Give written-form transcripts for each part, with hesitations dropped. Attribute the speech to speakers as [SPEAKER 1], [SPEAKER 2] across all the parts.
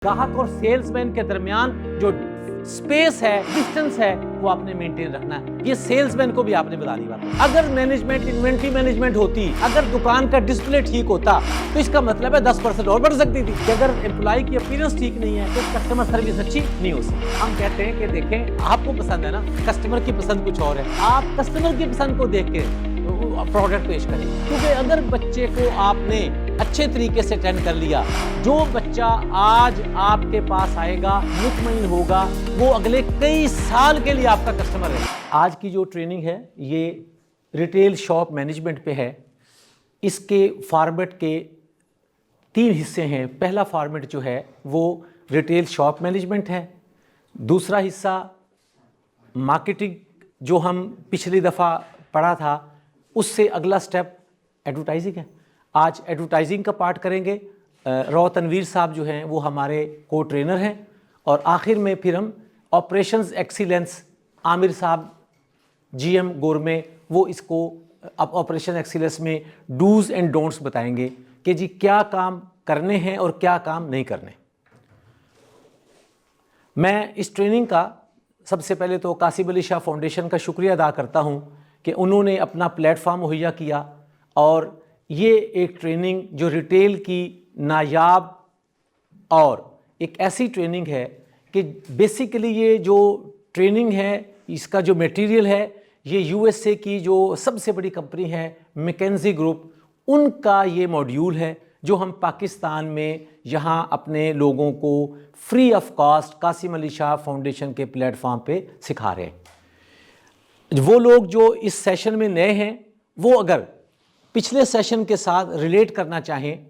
[SPEAKER 1] ग्राहक और सेल्समैन के दरमियान जो स्पेस है, डिस्टेंस है, वो आपने मेंटेन रखना है। ये सेल्समैन को भी आपने बतानी बात। अगर मैनेजमेंट, इन्वेंट्री मैनेजमेंट होती, अगर दुकान का डिस्प्ले ठीक होता, तो इसका मतलब है 10% और बढ़ सकती थी। कि अगर एम्प्लॉय की अपीयरेंस ठीक नहीं है तो कस्टमर सर्विस अच्छी नहीं हो सकती। हम कहते हैं कि देखें, आपको पसंद है ना, कस्टमर की पसंद कुछ और है, आप कस्टमर की पसंद को देख के प्रोडक्ट पेश करें। क्योंकि अगर बच्चे को आपने अच्छे तरीके से ट्रेन कर लिया, जो बच्चा आज आपके पास आएगा, मुतमईन होगा, वो अगले कई साल के लिए आपका कस्टमर है। आज की जो ट्रेनिंग है ये रिटेल शॉप मैनेजमेंट पे है। इसके फॉर्मेट के 3 हिस्से हैं। पहला फॉर्मेट जो है वो रिटेल शॉप मैनेजमेंट है। दूसरा हिस्सा मार्केटिंग, जो हम पिछली दफ़ा पढ़ा था, उससे अगला स्टेप एडवर्टाइजिंग है। आज एडवर्टाइजिंग का पार्ट करेंगे। रॉ तनवीर साहब जो हैं वो हमारे को ट्रेनर हैं। और आखिर में फिर हम ऑपरेशंस एक्सीलेंस, आमिर साहब जीएम गोरमे, वो इसको अब ऑपरेशन एक्सीलेंस में डूज एंड डोंट्स बताएंगे कि जी क्या काम करने हैं और क्या काम नहीं करने। मैं इस ट्रेनिंग का सबसे पहले तो कासिम अली शाह फाउंडेशन का शुक्रिया अदा करता हूं कि उन्होंने अपना प्लेटफॉर्म मुहैया किया। और ये एक ट्रेनिंग जो रिटेल की नायाब और एक ऐसी ट्रेनिंग है कि बेसिकली ये जो ट्रेनिंग है, इसका जो मटेरियल है, ये यूएसए की जो सबसे बड़ी कंपनी है मैकेंजी ग्रुप, उनका ये मॉड्यूल है जो हम पाकिस्तान में यहाँ अपने लोगों को free of cost Qasim Ali Shah foundation के प्लेटफॉर्म पे सिखा रहे हैं। वो लोग जो इस सेशन में नए हैं, वो अगर पिछले सेशन के साथ रिलेट करना चाहें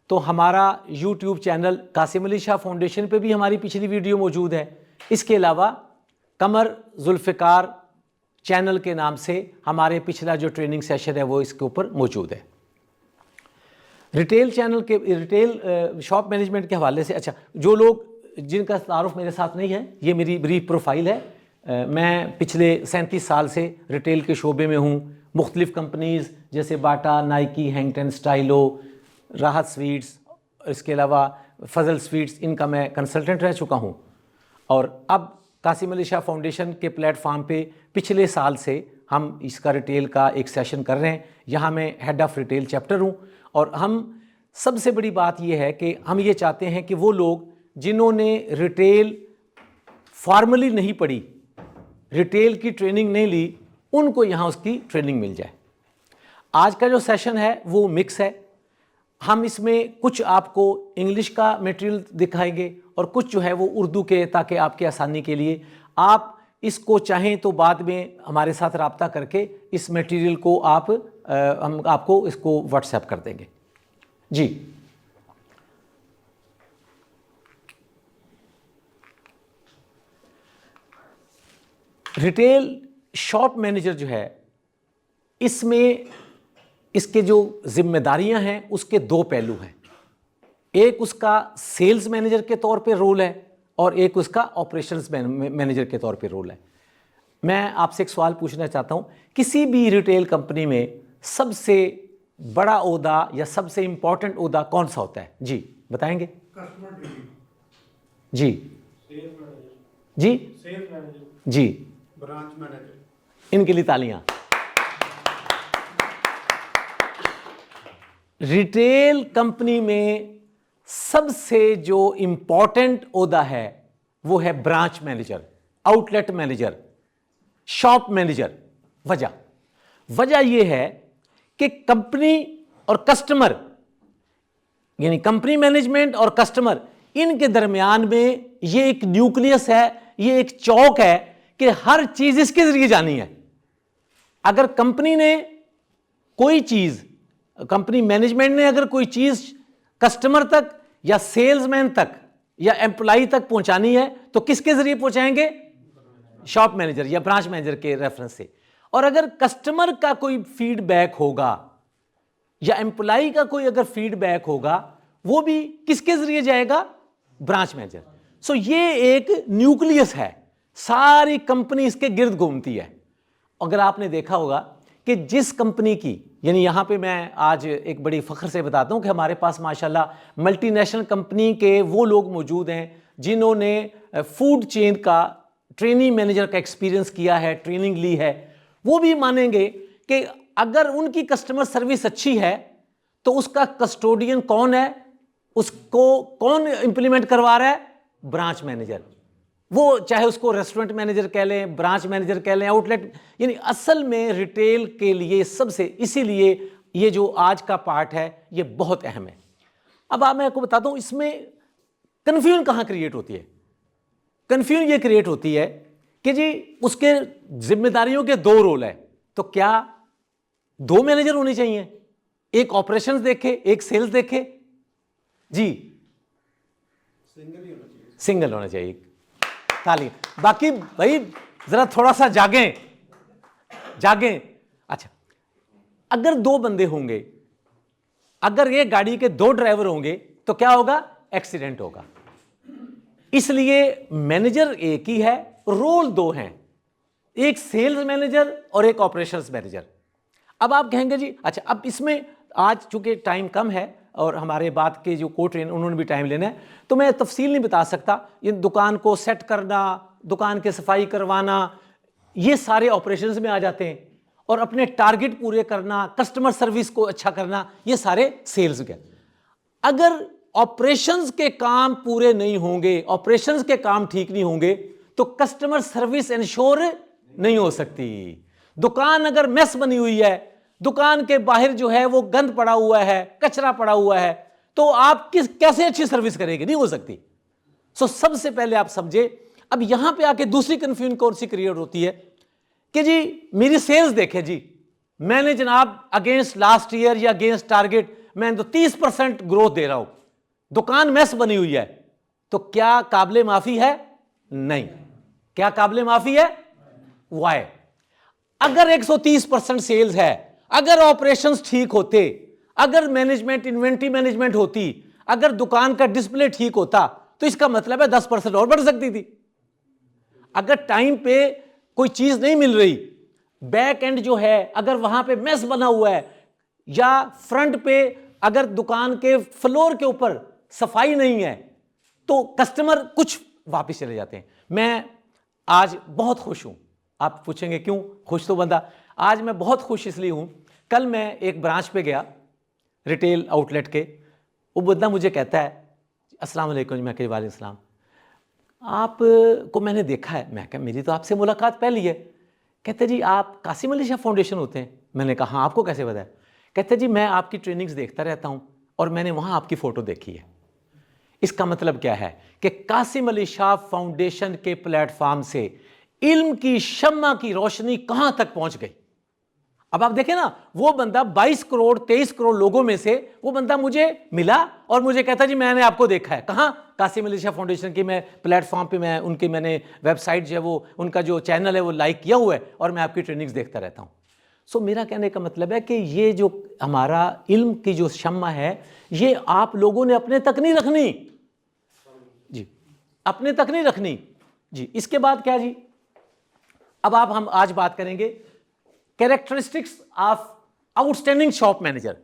[SPEAKER 1] तो हमारा YouTube channel Qasim Ali Shah foundation पे भी हमारी पिछली वीडियो मौजूद है। इसके अलावा कमर जुल्फ़िकार चैनल के नाम से हमारे पिछला जो ट्रेनिंग सेशन है वो इसके ऊपर मौजूद है। रिटेल चैनल के रिटेल शॉप मैनेजमेंट के हवाले से, अच्छा, जो लोग जिनका तारुफ मेरे साथ नहीं है, ये मेरी ब्रीफ प्रोफाइल है। मैं पिछले 37 साल से रिटेल के शोबे में हूँ। मुख्तलिफ़ कंपनीज़ जैसे बाटा, नाइकी, हैंगटन, स्टाइलो, राहत स्वीट्स, इसके अलावा फजल स्वीट्स, इनका मैं कंसल्टेंट रह चुका हूँ। और अब कासिम अली शाह फाउंडेशन के प्लेटफॉर्म पे पिछले साल से हम इसका रिटेल का एक सेशन कर रहे हैं। यहाँ मैं हेड ऑफ़ रिटेल चैप्टर हूँ। और हम सबसे बड़ी बात यह है कि हम ये चाहते हैं कि वो लोग जिन्होंने रिटेल फॉर्मली नहीं पढ़ी, रिटेल की ट्रेनिंग नहीं ली, उनको यहाँ उसकी ट्रेनिंग मिल जाए। आज का जो सेशन है वो मिक्स है। हम इसमें कुछ आपको इंग्लिश का मटेरियल दिखाएंगे और कुछ जो है वो उर्दू के, ताकि आपके आसानी के लिए आप इसको चाहें तो बाद में हमारे साथ रब्ता करके इस मटेरियल को हम आपको इसको व्हाट्सएप कर देंगे। जी, रिटेल शॉप मैनेजर जो है, इसमें इसके जो जिम्मेदारियां हैं उसके 2 पहलू हैं। एक उसका सेल्स मैनेजर के तौर पे रोल है और एक उसका ऑपरेशंस मैनेजर के तौर पे रोल है। मैं आपसे एक सवाल पूछना चाहता हूं, किसी भी रिटेल कंपनी में सबसे बड़ा ओहदा या सबसे इंपॉर्टेंट ओहदा कौन सा होता है? जी बताएंगे।
[SPEAKER 2] कस्टमर डीलिंग,
[SPEAKER 1] जी,
[SPEAKER 2] सेल्स मैनेजर,
[SPEAKER 1] जी,
[SPEAKER 2] सेल्स मैनेजर,
[SPEAKER 1] जी,
[SPEAKER 2] ब्रांच मैनेजर।
[SPEAKER 1] इनके लिए तालियां। रिटेल कंपनी में सबसे जो इंपॉर्टेंट ओहदा है वो है branch manager, outlet manager, shop manager. वजह यह है कि कंपनी और कस्टमर, यानी कंपनी मैनेजमेंट और कस्टमर, इनके दरमियान में ये एक न्यूक्लियस है, ये एक चौक है कि हर चीज इसके जरिए जानी है। अगर कंपनी ने कोई चीज, कंपनी मैनेजमेंट ने अगर कोई चीज कस्टमर तक या सेल्समैन तक या एम्प्लॉय तक पहुंचानी है तो किसके जरिए पहुंचाएंगे? शॉप मैनेजर या ब्रांच मैनेजर के रेफरेंस से। और अगर कस्टमर का कोई फीडबैक होगा या एम्प्लॉय का कोई अगर फीडबैक होगा, वो भी किसके जरिए जाएगा? Branch manager. सो ये एक न्यूक्लियस है, सारी कंपनी इसके गिर्द घूमती है। अगर आपने देखा होगा कि जिस कंपनी की यानी यहाँ पे मैं आज एक बड़ी फ़ख्र से बताता हूँ कि हमारे पास माशाल्लाह मल्टीनेशनल कंपनी के वो लोग मौजूद हैं जिन्होंने फूड चेन का ट्रेनिंग मैनेजर का एक्सपीरियंस किया है, ट्रेनिंग ली है। वो भी मानेंगे कि अगर उनकी कस्टमर सर्विस अच्छी है तो उसका कस्टोडियन कौन है, उसको कौन इंप्लीमेंट करवा रहा है? Branch manager. वो चाहे उसको रेस्टोरेंट मैनेजर कह लें, ब्रांच मैनेजर कह लें, आउटलेट, यानी असल में रिटेल के लिए सबसे, इसीलिए ये जो आज का पार्ट है ये बहुत अहम है। अब मैं आपको बताता हूं इसमें कन्फ्यूजन कहां क्रिएट होती है। कन्फ्यूजन ये क्रिएट होती है कि जी उसके जिम्मेदारियों के दो रोल है, तो क्या दो मैनेजर होने चाहिए? एक ऑपरेशंस देखे, एक सेल्स देखे? जी
[SPEAKER 2] सिंगल ही होना चाहिए।
[SPEAKER 1] सिंगल होना चाहिए। ताली। बाकी भाई जरा थोड़ा सा जागें, जागें। अच्छा, अगर दो बंदे होंगे, अगर ये गाड़ी के दो ड्राइवर होंगे तो क्या होगा? एक्सीडेंट होगा। इसलिए मैनेजर एक ही है, रोल दो हैं, एक सेल्स मैनेजर और एक ऑपरेशंस मैनेजर। अब आप कहेंगे जी अच्छा, अब इसमें आज चूंकि टाइम कम है और हमारे बाद के जो को ट्रेन उन्होंने भी टाइम लेना है, तो मैं तफसील नहीं बता सकता। ये दुकान को सेट करना, दुकान की सफाई करवाना, ये सारे ऑपरेशंस में आ जाते हैं, और अपने टारगेट पूरे करना, कस्टमर सर्विस को अच्छा करना, ये सारे सेल्स के। अगर ऑपरेशंस के काम पूरे नहीं होंगे, ऑपरेशंस के काम ठीक नहीं होंगे, तो कस्टमर सर्विस इंश्योर नहीं हो सकती। दुकान अगर मेस बनी हुई है, दुकान के बाहर जो है वो गंद पड़ा हुआ है, कचरा पड़ा हुआ है, तो आप कैसे अच्छी सर्विस करेंगे? नहीं हो सकती। सो सबसे पहले आप समझे। अब यहां पे आके दूसरी कंफ्यूजन कौन सी क्रिएट होती है कि जी मेरी सेल्स देखे जी, मैंने जनाब अगेंस्ट लास्ट ईयर या अगेंस्ट टारगेट मैं तो 30% ग्रोथ दे रहा हूं, दुकान मेस बनी हुई है, तो क्या काबिले माफी है? नहीं। क्या काबिले माफी है? वाई? अगर 130% सेल्स है, अगर ऑपरेशंस ठीक होते, अगर मैनेजमेंट, इन्वेंट्री मैनेजमेंट होती, अगर दुकान का डिस्प्ले ठीक होता, तो इसका मतलब है 10% और बढ़ सकती थी। अगर टाइम पे कोई चीज नहीं मिल रही, बैक एंड जो है अगर वहां पे मेस बना हुआ है, या फ्रंट पे अगर दुकान के फ्लोर के ऊपर सफाई नहीं है, तो कस्टमर कुछ वापस चले जाते हैं। मैं आज बहुत खुश हूं। आप पूछेंगे क्यों खुश? तो बंदा आज मैं बहुत खुश इसलिए हूं, कल मैं एक ब्रांच पे गया रिटेल आउटलेट के, वो बंदा मुझे कहता है अस्सलाम वालेकुम। मैं कही वालेकुम सलाम, आप को मैंने देखा है। मैं कहा मेरी तो आपसे मुलाकात पहली है। कहते जी आप कासिम अली शाह फाउंडेशन होते हैं? मैंने कहा हाँ, आपको कैसे पता है? कहते जी मैं आपकी ट्रेनिंग्स देखता रहता हूं और मैंने वहां आपकी फ़ोटो देखी है। इसका मतलब क्या है कि कासिम अली शाह फाउंडेशन के प्लेटफॉर्म से इल्म की शम्मा की रोशनी कहां तक पहुंच गई। अब आप देखें ना, वो बंदा 22 करोड़ 23 करोड़ लोगों में से वो बंदा मुझे मिला और मुझे कहता जी मैंने आपको देखा है। कहां? कासिम अली शाह फाउंडेशन की मैं प्लेटफॉर्म पे, मैं उनकी मैंने वेबसाइट जो है वो उनका जो चैनल है वो लाइक किया हुआ है और मैं आपकी ट्रेनिंग्स देखता रहता हूं। सो मेरा कहने का मतलब है कि ये जो हमारा इल्म की जो शम्मा है, ये आप लोगों ने अपने तक नहीं रखनी जी, अपने तक नहीं रखनी जी। इसके बाद क्या जी, अब हम आज बात करेंगे characteristics of outstanding shop manager.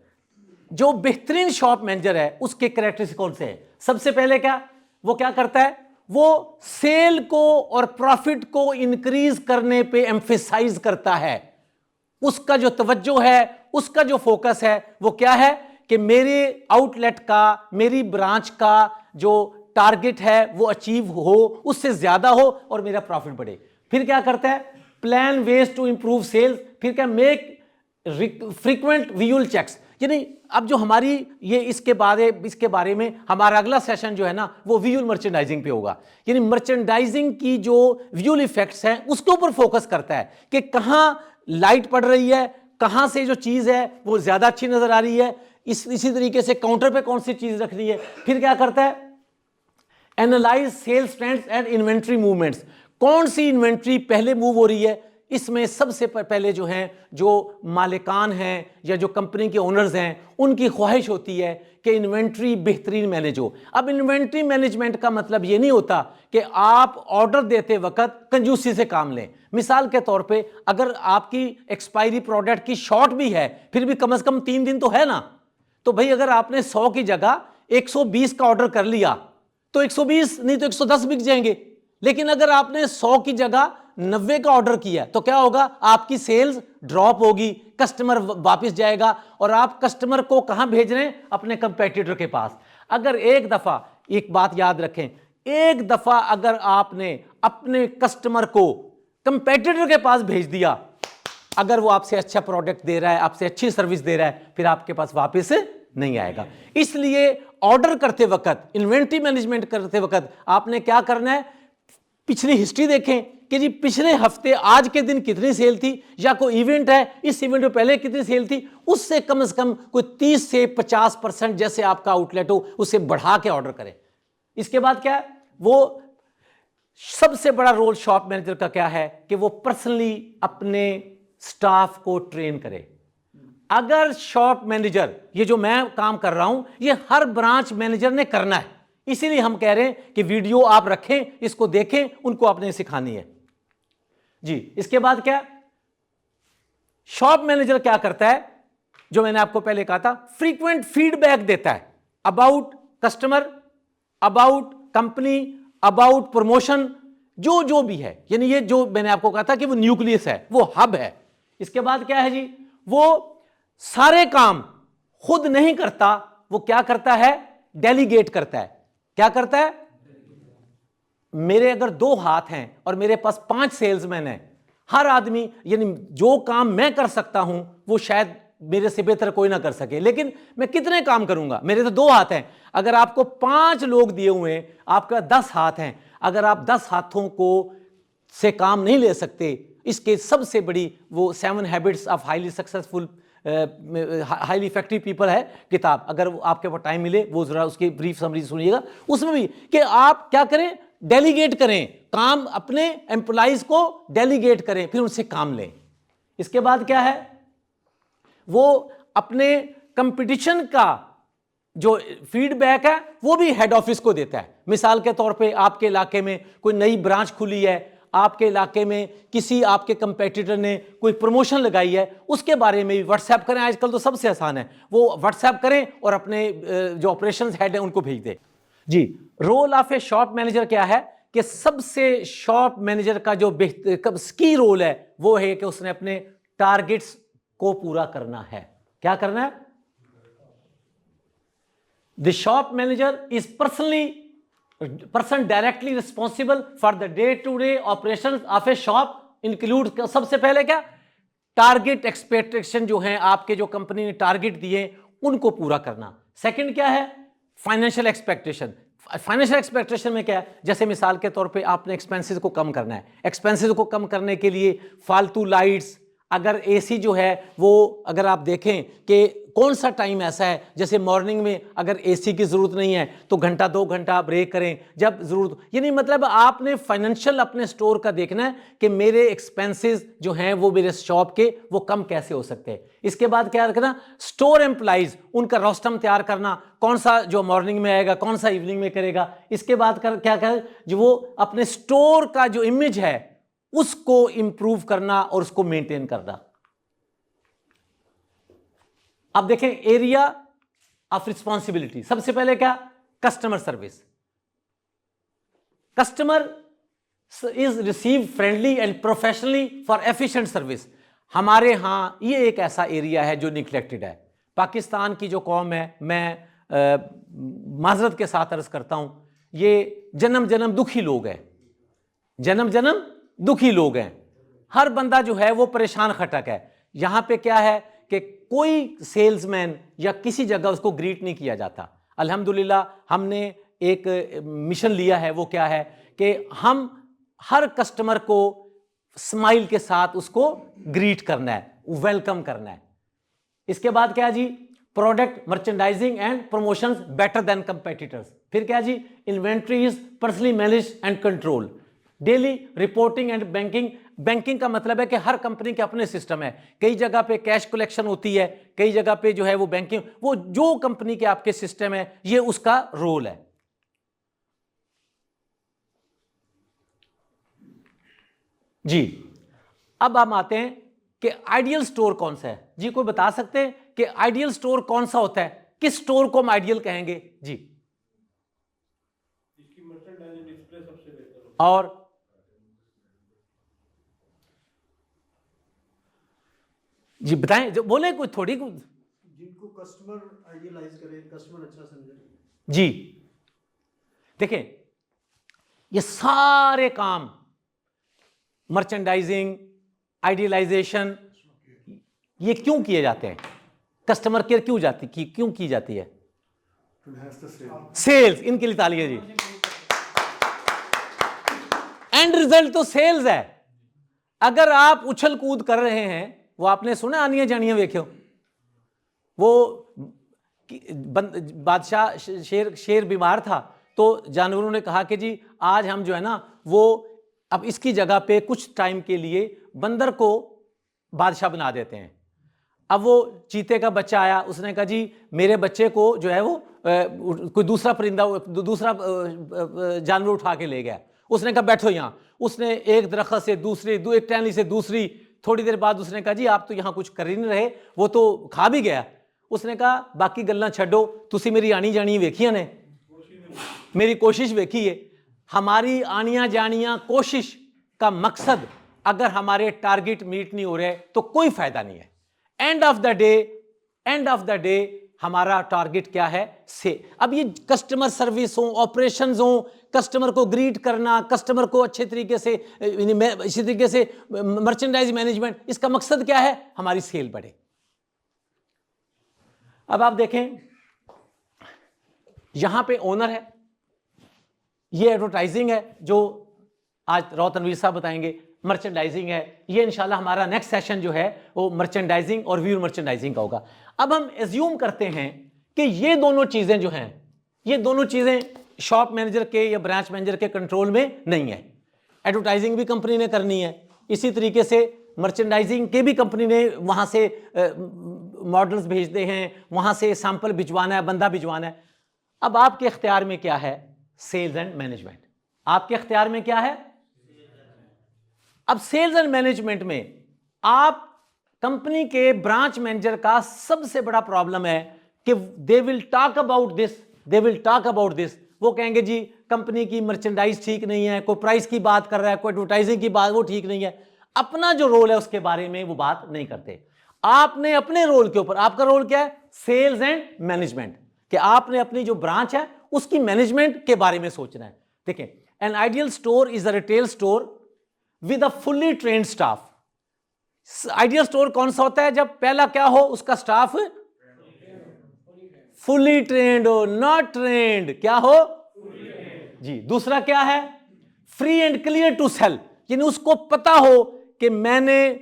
[SPEAKER 1] जो बेहतरीन शॉप मैनेजर है उसके कैरेक्टरिस्टिक्स कौन से हैं? सबसे पहले क्या, वो क्या करता है? वो सेल को और प्रॉफिट को इंक्रीज करने पे एम्फेसाइज करता है। उसका जो तवज्जो है, उसका जो फोकस है, वो क्या है कि मेरे आउटलेट का, मेरी ब्रांच का जो टारगेट है वो अचीव हो, उससे ज्यादा हो और मेरा प्रॉफिट बढ़े। फिर क्या करता है? Plan ways to improve sales. फिर क्या? Make frequent visual checks. यानी अब जो हमारी ये इसके बारे में हमारा अगला सेशन जो है ना वो विजुअल मर्चेंडाइजिंग पे होगा। यानी मर्चेंडाइजिंग की जो विजुअल इफेक्ट्स हैं उसके ऊपर फोकस करता है कि कहां लाइट पड़ रही है, कहां से जो चीज है वो ज्यादा अच्छी नजर आ रही है, इसी तरीके से काउंटर पे कौन सी चीज रखनी है। फिर क्या करता है? Analyze sales trends and inventory movements. कौन सी इन्वेंट्री पहले मूव हो रही है, इसमें सबसे पहले जो हैं, जो मालिकान हैं या जो कंपनी के ओनर्स हैं, उनकी ख्वाहिश होती है कि इन्वेंट्री बेहतरीन मैनेज हो। अब इन्वेंट्री मैनेजमेंट का मतलब ये नहीं होता कि आप ऑर्डर देते वक्त कंजूसी से काम लें। मिसाल के तौर पे अगर आपकी एक्सपायरी प्रोडक्ट की शॉर्ट भी है, फिर भी कम से कम 3 दिन तो है ना। तो भाई अगर आपने 100 की जगह 120 का ऑर्डर कर लिया तो 120 नहीं तो 110 बिक जाएंगे। लेकिन अगर आपने 100 की जगह 90 का ऑर्डर किया तो क्या होगा, आपकी सेल्स ड्रॉप होगी, कस्टमर वापस जाएगा और आप कस्टमर को कहां भेज रहे हैं, अपने कंपेटिटर के पास। अगर एक दफा, एक बात याद रखें, एक दफा अगर आपने अपने कस्टमर को कंपेटिटर के पास भेज दिया, अगर वो आपसे अच्छा प्रोडक्ट दे रहा है, आपसे अच्छी सर्विस दे रहा है, फिर आपके पास वापस नहीं आएगा। इसलिए ऑर्डर करते वक्त, इन्वेंट्री मैनेजमेंट करते वक्त आपने क्या करना है, पिछली हिस्ट्री देखें कि जी पिछले हफ्ते आज के दिन कितनी सेल थी, या कोई इवेंट है, इस इवेंट में पहले कितनी सेल थी, उससे कम से कम कोई 30 से 50% जैसे आपका आउटलेट हो उससे बढ़ा के ऑर्डर करें। इसके बाद क्या है, वो सबसे बड़ा रोल शॉप मैनेजर का क्या है कि वो पर्सनली अपने स्टाफ को ट्रेन करे। अगर शॉप मैनेजर, ये जो मैं काम कर रहा हूं, ये हर ब्रांच मैनेजर ने करना है, इसीलिए हम कह रहे हैं कि वीडियो आप रखें, इसको देखें, उनको आपने सिखानी है जी। इसके बाद क्या, शॉप मैनेजर क्या करता है, जो मैंने आपको पहले कहा था, फ्रीक्वेंट फीडबैक देता है about customer, about company, about promotion, जो जो भी है। यानी ये जो मैंने आपको कहा था कि वो न्यूक्लियस है, वो हब है। इसके बाद क्या है जी, वो सारे काम खुद नहीं करता, वो क्या करता है, डेलीगेट करता है। क्या करता है, मेरे अगर 2 हाथ हैं और मेरे पास 5 सेल्समैन हैं, हर आदमी, यानी जो काम मैं कर सकता हूं वो शायद मेरे से बेहतर कोई ना कर सके, लेकिन मैं कितने काम करूंगा, मेरे तो 2 हाथ हैं। अगर आपको 5 लोग दिए हुए हैं, आपका 10 हाथ हैं, अगर आप 10 हाथों को से काम नहीं ले सकते, इसके सबसे बड़ी वो 7 habits of highly successful highly effective people है किताब, अगर आपके पास टाइम मिले वो जरा उसकी ब्रीफ समरी सुनिएगा। उसमें भी कि आप क्या करें, डेलीगेट करें काम, अपने एम्प्लॉइज को डेलीगेट करें, फिर उनसे काम लें। इसके बाद क्या है, वो अपने कंपटीशन का जो फीडबैक है वो भी हेड ऑफिस को देता है। मिसाल के तौर पे आपके इलाके में कोई नई ब्रांच खुली है, आपके इलाके में किसी आपके कंपेटिटर ने कोई प्रमोशन लगाई है, उसके बारे में भी व्हाट्सएप करें। आजकल तो सबसे आसान है, वो व्हाट्सएप करें और अपने जो ऑपरेशंस हेड हैं उनको भेज दें जी। Role of a shop manager क्या है कि सबसे शॉप मैनेजर का जो की रोल है वो है कि उसने अपने टारगेट्स को पूरा करना है। क्या करना है, the shop manager is person directly responsible for the day-to-day operations of a shop include, सबसे पहले क्या, टारगेट एक्सपेक्टेशन जो है आपके, जो कंपनी ने टारगेट दिए उनको पूरा करना। सेकंड क्या है, फाइनेंशियल एक्सपेक्टेशन। फाइनेंशियल एक्सपेक्टेशन में क्या है, जैसे मिसाल के तौर पे आपने एक्सपेंसेस को कम करना है। एक्सपेंसेस को कम करने के लिए फालतू लाइट्स, अगर एसी जो है वो, अगर आप देखें कि कौन सा टाइम ऐसा है, जैसे मॉर्निंग में अगर एसी की ज़रूरत नहीं है तो घंटा 2 घंटा ब्रेक करें जब ज़रूरत। यानी मतलब आपने फाइनेंशियल अपने स्टोर का देखना है कि मेरे एक्सपेंसेस जो हैं वो मेरे शॉप के वो कम कैसे हो सकते हैं। इसके बाद क्या रखना, स्टोर एम्प्लॉइज, उनका रोस्टम तैयार करना, कौन सा जो मॉर्निंग में आएगा, कौन सा इवनिंग में करेगा। इसके बाद क्या करें, जो वो अपने स्टोर का जो इमेज है उसको इंप्रूव करना और उसको मेंटेन करना। अब देखें एरिया ऑफ रिस्पॉन्सिबिलिटी। सबसे पहले क्या, customer service. Customer is receive friendly and professionally for efficient service. हमारे यहां ये एक ऐसा एरिया है जो निग्लेक्टेड है। पाकिस्तान की जो कौम है, मैं माजरत के साथ अर्ज करता हूं, ये जन्म जन्म दुखी लोग हैं, जन्म जन्म दुखी लोग हैं। हर बंदा जो है वो परेशान खटक है। यहां पे क्या है कि कोई सेल्समैन या किसी जगह उसको ग्रीट नहीं किया जाता। अल्हम्दुलिल्लाह हमने एक मिशन लिया है, वो क्या है कि हम हर कस्टमर को स्माइल के साथ उसको ग्रीट करना है, वेलकम करना है। इसके बाद क्या जी, product merchandising and promotions better than competitors. फिर क्या जी, inventory is personally manage and control, daily reporting and banking banking का मतलब है कि हर कंपनी के अपने सिस्टम है, कई जगह पे कैश कलेक्शन होती है, कई जगह पे जो है वो बैंकिंग, वो जो कंपनी के आपके सिस्टम है ये उसका रोल है। जी, अब हम आते हैं कि आइडियल स्टोर कौन सा है। जी, कोई बता सकते हैं कि आइडियल स्टोर कौन सा होता है, किस स्टोर को हम आइडियल कहेंगे? जी,
[SPEAKER 2] इसकी मर्चेंडाइजिंग डिस्प्ले सबसे बेहतर होता है।
[SPEAKER 1] और जी बताएं, जो बोले कोई थोड़ी
[SPEAKER 2] जिनको कस्टमर आइडियलाइज करे, कस्टमर अच्छा समझे।
[SPEAKER 1] जी, देखें ये सारे काम मर्चेंडाइजिंग, आइडियलाइजेशन, ये क्यों किए जाते हैं? कस्टमर केयर क्यों की जाती है? सेल्स, इनके लिए तालियां जी। एंड रिजल्ट तो सेल्स है। अगर आप उछल कूद कर रहे हैं, वो आपने सुना आनियां जानियां वेख्यो, वो बादशाह शेर बीमार था तो जानवरों ने कहा कि जी आज हम जो है ना वो अब इसकी जगह पे कुछ टाइम के लिए बंदर को बादशाह बना देते हैं। अब वो चीते का बच्चा आया, उसने कहा जी मेरे बच्चे को जो है वो कोई दूसरा परिंदा, दूसरा जानवर उठा के ले गया। उसने कहा बैठो यहाँ। उसने एक दरख्त से दूसरी, एक टहनी से दूसरी, थोड़ी देर बाद उसने कहा जी आप तो यहाँ कुछ कर ही नहीं रहे, वो तो खा भी गया। उसने कहा बाकी गल्लां छड्डो, तुसी मेरी आनी जानी वेखियां ने, मेरी कोशिश वेखी है। हमारी आनियां जानियां कोशिश का मकसद अगर हमारे टारगेट मीट नहीं हो रहे तो कोई फायदा नहीं है। एंड ऑफ द डे हमारा टारगेट क्या है? से अब ये कस्टमर सर्विस हो, ऑपरेशंस हो, कस्टमर को ग्रीट करना, कस्टमर को अच्छे तरीके से, इसी तरीके से मर्चेंडाइज मैनेजमेंट, इसका मकसद क्या है? हमारी सेल बढ़े। अब आप देखें यहां पे ओनर है, ये एडवर्टाइजिंग है जो आज राव तनवीर साहब बताएंगे, मर्चेंडाइजिंग है। ये इंशाल्लाह हमारा नेक्स्ट सेशन जो है वो मर्चेंडाइजिंग और व्यू मर्चेंडाइजिंग का होगा। अब हम एज्यूम करते हैं कि ये दोनों चीजें जो हैं, ये दोनों चीजें शॉप मैनेजर के या ब्रांच मैनेजर के कंट्रोल में नहीं है। एडवर्टाइजिंग भी कंपनी ने करनी है, इसी तरीके से मर्चेंडाइजिंग के भी कंपनी ने वहां से मॉडल्स भेजते हैं, वहां से सैंपल भिजवाना है, बंदा भिजवाना है। अब आपके इख्तियार में क्या है? Sales and management. आपके इख्तियार में क्या है? अब सेल्स एंड मैनेजमेंट में आप कंपनी के ब्रांच मैनेजर का सबसे बड़ा प्रॉब्लम है कि they will talk about this, वो कहेंगे जी कंपनी की मर्चेंडाइज ठीक नहीं है, कोई प्राइस की बात कर रहा है, कोई एडवर्टाइजिंग की बात वो ठीक नहीं है, अपना जो रोल है उसके बारे में वो बात नहीं करते। आपने अपने रोल के ऊपर, आपका रोल क्या है? सेल्स एंड मैनेजमेंट, कि आपने अपनी जो ब्रांच है उसकी मैनेजमेंट के बारे में सोचना है। देखिए, an ideal store is a retail store with a fully trained staff. Ideal store कौन सा होता है? जब पहला क्या हो, उसका स्टाफ फुल्ली ट्रेन्ड हो, नॉट ट्रेन्ड, क्या हो जी। दूसरा क्या है? Free and clear to sell, यानी उसको पता हो कि मैंने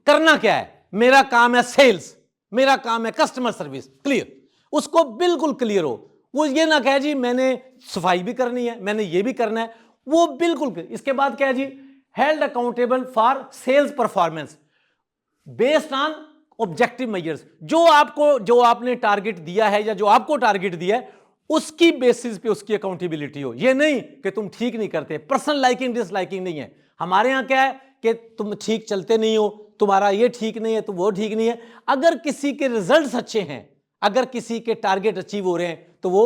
[SPEAKER 1] करना क्या है, मेरा काम है सेल्स, मेरा काम है कस्टमर सर्विस, क्लियर, उसको बिल्कुल क्लियर हो। वो ये ना कहे जी मैंने सफाई भी करनी है, मैंने ये भी करना है, वो बिल्कुल। इसके बाद क्या है जी? Held accountable for sales performance based on objective measures. जो आपने टारगेट दिया है या जो आपको टारगेट दिया है उसकी बेसिस पे उसकी अकाउंटेबिलिटी हो। ये नहीं कि तुम ठीक नहीं करते, पर्सनल लाइकिंग डिसलाइकिंग नहीं है। हमारे यहां क्या है कि तुम ठीक चलते नहीं हो, तुम्हारा ये ठीक नहीं है, तो वो ठीक नहीं है। अगर किसी के रिजल्ट्स अच्छे हैं, अगर किसी के टारगेट अचीव हो रहे हैं तो वो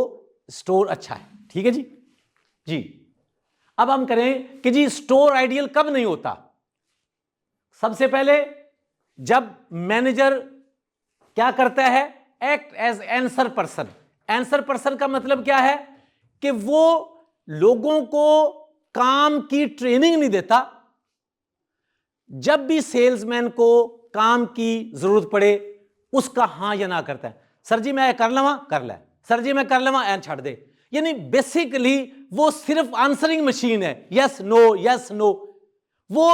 [SPEAKER 1] स्टोर अच्छा है। ठीक है जी। जी, अब हम करें कि जी स्टोर आइडियल कब नहीं होता? सबसे पहले जब मैनेजर क्या करता है? Act as answer person. Answer person का मतलब क्या है? कि वो लोगों को काम की ट्रेनिंग नहीं देता। जब भी सेल्समैन को काम की जरूरत पड़े उसका हां या ना करता है। सर जी मैं कर लवा, कर ले, सर जी मैं कर लवा, एन छड़ दे। यानी बेसिकली वो सिर्फ आंसरिंग मशीन है, यस नो यस नो। वो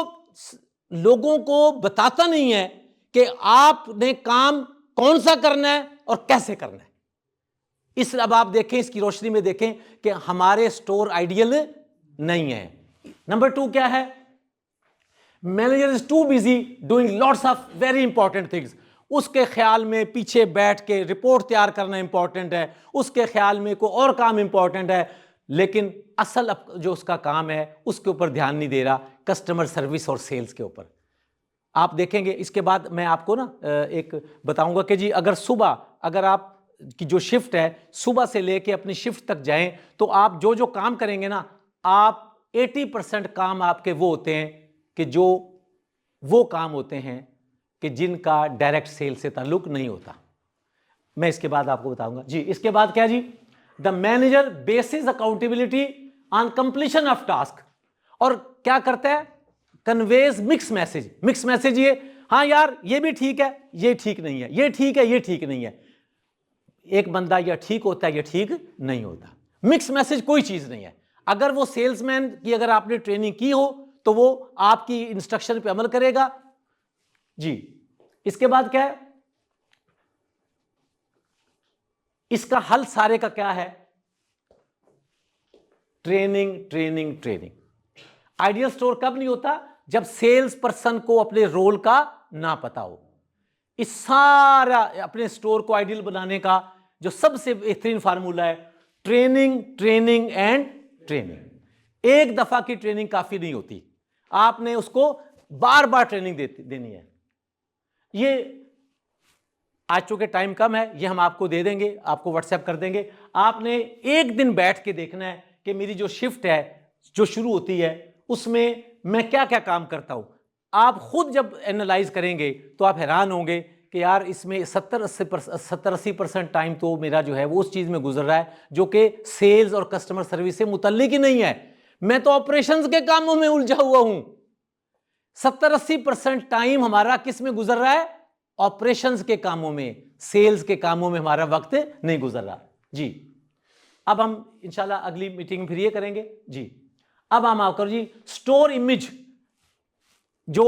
[SPEAKER 1] लोगों को बताता नहीं है कि आपने काम कौन सा करना है और कैसे करना है। इस अब आप देखें, इसकी रोशनी में देखें कि हमारे स्टोर आइडियल नहीं है। नंबर 2 क्या है? Manager is too busy doing lots of very important things. उसके ख्याल में पीछे बैठ के रिपोर्ट तैयार करना इंपॉर्टेंट है, उसके ख्याल में कोई और काम इंपॉर्टेंट है, लेकिन असल जो उसका काम है उसके ऊपर ध्यान नहीं दे रहा, कस्टमर सर्विस और सेल्स के ऊपर। आप देखेंगे इसके बाद मैं आपको ना एक बताऊंगा कि जी अगर सुबह अगर आप की जो शिफ्ट है सुबह से लेके अपनी शिफ्ट तक जाएं तो आप जो जो काम करेंगे ना, आप 80% काम आपके वो होते हैं कि जो वो काम होते हैं कि जिनका डायरेक्ट सेल से ताल्लुक नहीं होता। मैं इसके बाद आपको बताऊंगा जी। इसके बाद क्या जी, the manager basis accountability on completion of task, और क्या करता है, conveys mix message. Mix message ये, हाँ यार ये भी ठीक है, ये ठीक नहीं है, ये ठीक है, ये ठीक नहीं है। एक बंदा या ठीक होता है या ठीक नहीं होता। मिक्स मैसेज कोई चीज नहीं है। अगर वो सेल्समैन की अगर आपने ट्रेनिंग की हो तो वो आपकी इंस्ट्रक्शन पे अमल करेगा जी। इसके बाद क्या है, इसका हल सारे का क्या है, training training training. Ideal store कब नहीं होता, जब सेल्स पर्सन को अपने रोल का ना पता हो। इस सारा अपने स्टोर को आइडियल बनाने का जो सबसे बेहतरीन फार्मूला है, ट्रेनिंग ट्रेनिंग एंड ट्रेनिंग। एक दफा की ट्रेनिंग काफी नहीं होती, आपने उसको बार बार ट्रेनिंग देनी है। ये आज चूंकि टाइम कम है, ये हम आपको दे देंगे, आपको व्हाट्सएप कर देंगे। आपने एक दिन बैठ के देखना है कि मेरी जो शिफ्ट है जो शुरू होती है उसमें मैं क्या क्या काम करता हूं। आप खुद जब एनालाइज करेंगे तो आप हैरान होंगे कि यार इसमें 70-80% टाइम तो मेरा जो है वो उस चीज में गुजर रहा है जो कि सेल्स और कस्टमर सर्विस से मुतल्लिक ही नहीं है। मैं तो ऑपरेशंस के कामों में उलझा हुआ हूं। 70-80% टाइम हमारा किस में गुजर रहा है, ऑपरेशंस के कामों में, सेल्स के कामों में हमारा वक्त नहीं गुजर रहा जी। अब हम इंशाल्लाह अगली मीटिंग में फिर ये करेंगे जी। अब हम आकर जी स्टोर इमेज, जो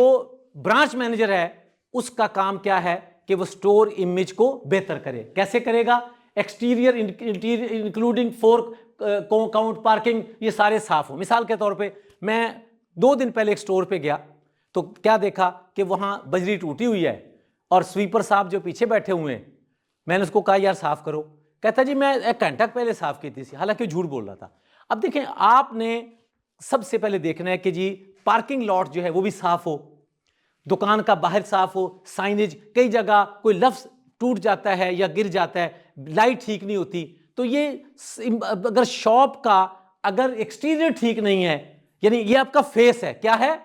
[SPEAKER 1] ब्रांच मैनेजर है उसका काम क्या है कि वो स्टोर इमेज को बेहतर करे। कैसे करेगा, exterior interior including fork count parking ये सारे साफ हो। मिसाल के तौर पे मैं 2 दिन पहले एक स्टोर पे गया तो क्या देखा कि वहां बजरी टूटी हुई है और स्वीपर साहब जो पीछे बैठे हुए हैं, मैंने उसको कहा यार साफ करो, कहता जी मैं 1 घंटा पहले साफ की थी, हालांकि झूठ बोल रहा था। अब देखें, आपने सबसे पहले देखना है कि जी पार्किंग लॉट जो है वो भी साफ हो, दुकान का बाहर साफ हो, साइनेज, कई जगह कोई लफ्ज टूट जाता है या गिर जाता है, लाइट ठीक नहीं होती। तो ये अगर शॉप का अगर एक्सटीरियर ठीक नहीं है, यानी ये आपका फेस है, क्या है,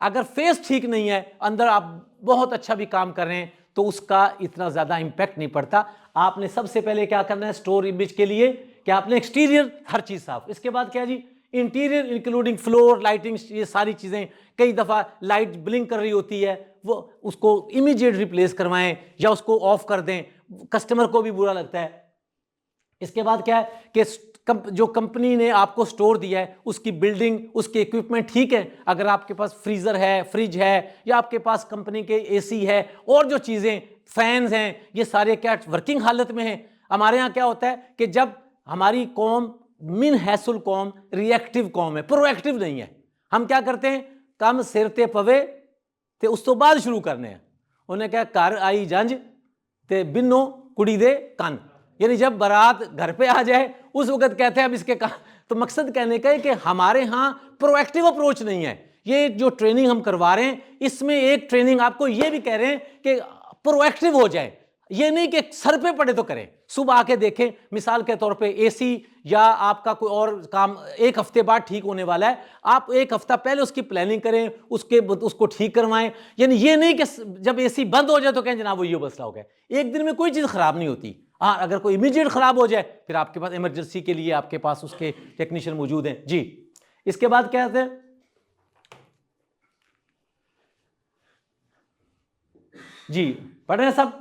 [SPEAKER 1] अगर फेस ठीक नहीं है, अंदर आप बहुत अच्छा भी काम कर रहे हैं तो उसका इतना ज्यादा इंपैक्ट नहीं पड़ता। आपने सबसे पहले क्या करना है स्टोर इमेज के लिए कि आपने एक्सटीरियर हर चीज साफ। इसके बाद क्या जी, इंटीरियर इंक्लूडिंग फ्लोर लाइटिंग, ये सारी चीजें, कई दफा लाइट ब्लिंक कर रही होती है, वो उसको इमीडिएट रिप्लेस करवाएं या उसको ऑफ कर दें, कस्टमर को भी बुरा लगता है। इसके बाद क्या है कि जो कंपनी ने आपको स्टोर दिया है उसकी बिल्डिंग, उसके इक्विपमेंट ठीक है। अगर आपके पास फ्रीजर है, फ्रिज है, या आपके पास कंपनी के एसी है और जो चीजें फैंस हैं, ये सारे क्या वर्किंग हालत में हैं। हमारे यहाँ क्या होता है कि जब हमारी कौम मिन हैसुल कौम रिएक्टिव कौम है, प्रोएक्टिव नहीं है। हम क्या करते हैं, कम सिर ते पवे ते उस तो बाद शुरू करने हैं। उन्हें क्या, घर आई जंज ते बिनो कुड़ी दे कन, यानी जब बारात घर पे आ जाए उस वक्त कहते हैं अब इसके तो मकसद कहने का है कि हमारे यहाँ प्रोएक्टिव अप्रोच नहीं है। ये जो ट्रेनिंग हम करवा रहे हैं इसमें एक ट्रेनिंग आपको ये भी कह रहे हैं कि प्रोएक्टिव हो जाए, ये नहीं कि सर पे पड़े तो करें। सुबह आके देखें, मिसाल के तौर पे एसी या आपका कोई और काम 1 हफ्ते बाद ठीक होने वाला है, आप 1 हफ्ता पहले उसकी प्लानिंग करें, उसको ठीक करवाएं। यानी ये नहीं कि जब एसी बंद हो जाए तो कहें जनाब वो ये मसला हो गया। एक दिन में कोई चीज़ खराब नहीं होती। हाँ, अगर कोई इमीडिएट खराब हो जाए फिर आपके पास इमरजेंसी के लिए आपके पास उसके टेक्नीशियन मौजूद हैं जी। इसके बाद क्या कहते हैं जी, पढ़ रहे हैं सब,